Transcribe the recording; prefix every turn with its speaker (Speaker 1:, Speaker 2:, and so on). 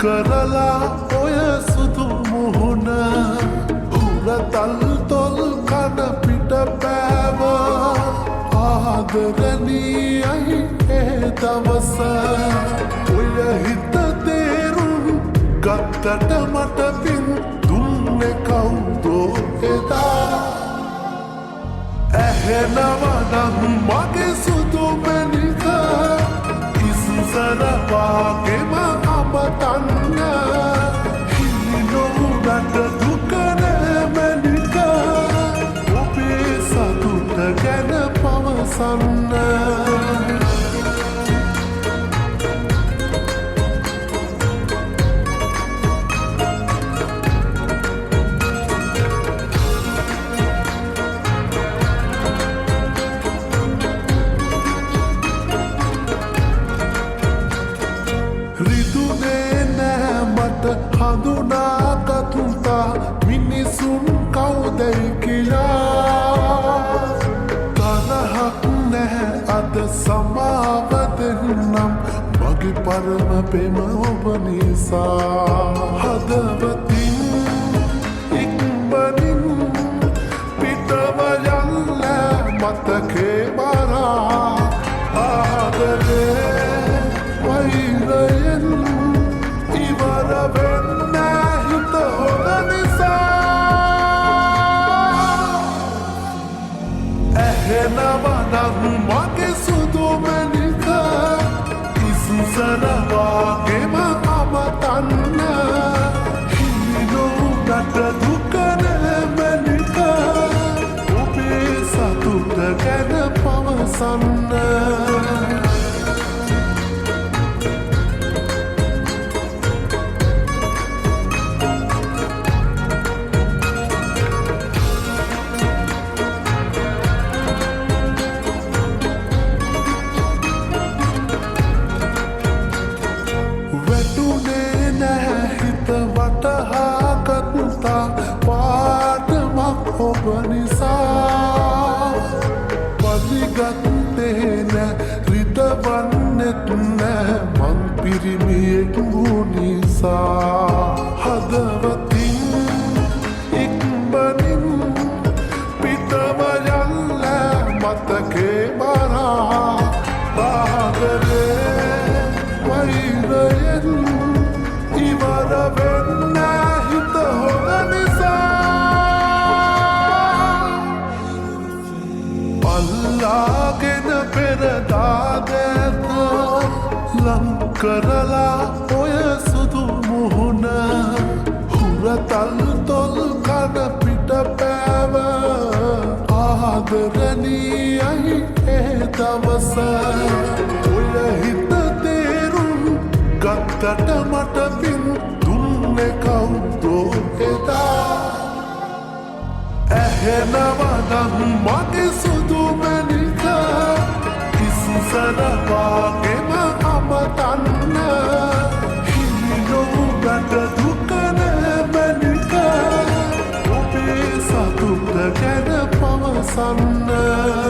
Speaker 1: කරලා ඔය සුදු මුහුණ හුරතල් තොල් කන පිට පෑව ආදරණීයයි ඒ දවස ඔය හිත තේරුම් ගත්තට මට පින් දුන්නේ කවුදෝ එදා ඇහෙනවනම් මගේ සුදු මැණික ඉස්සර වාගේම අමතන්න හිමිනොවුනට දුක නෑ මැණික ඔබේ සතුට ගැන පවසන්න රිදුනේ නෑ මට හඳුනාගත්තා මිනිසුන් කවුදැයි කියලා තරහක් නැහැ අද සමාව දෙන්නම් මගේ පරම පෙම ඔබ නිසා හදවතින් ඉක්මනින් පිටව යන්න මතකේ මරා ආදරේ වෛරයෙන් ඉවර වෙන්න හිත හොඳ නිසා ඇහෙනවනම් මගේ සුදු මැණික ඉස්සර වාගේම අමතන්න හිමිනොවුනට දුක නෑ මැණික ඔබේ සතුට ගැන පවසන්න වටහාගත්තා පාටමක් ඔබ නිසා පලිගත්තේ නෑ රිදවන්නෙත් නෑ මං පිරිමියෙක් වූ නිසා හදවතින් ඉක්මනින් පිටව යන්න මතකේ මරා ආදරේ වෛරයෙන් ඉවර වෙන්න හිත හොඳ නිසා අල්ලාගෙන පෙරදාදැත ලං කරලා ඔය සුදු මුහුණ හුරතල් තොල් කන පිට පෑව ආදරණීයයි ඒ දවස ඔය හිත තේරුම් ගත්තට මට පින් දුන්නේ කවුදෝ එදා ඇහෙනවනම් මගේ සුදු මැණික ඉස්සර වාගේම අමතන්න හිමිනොවුනට දුක නෑ මැණික ඔබේ සතුට ගැන පවසන්න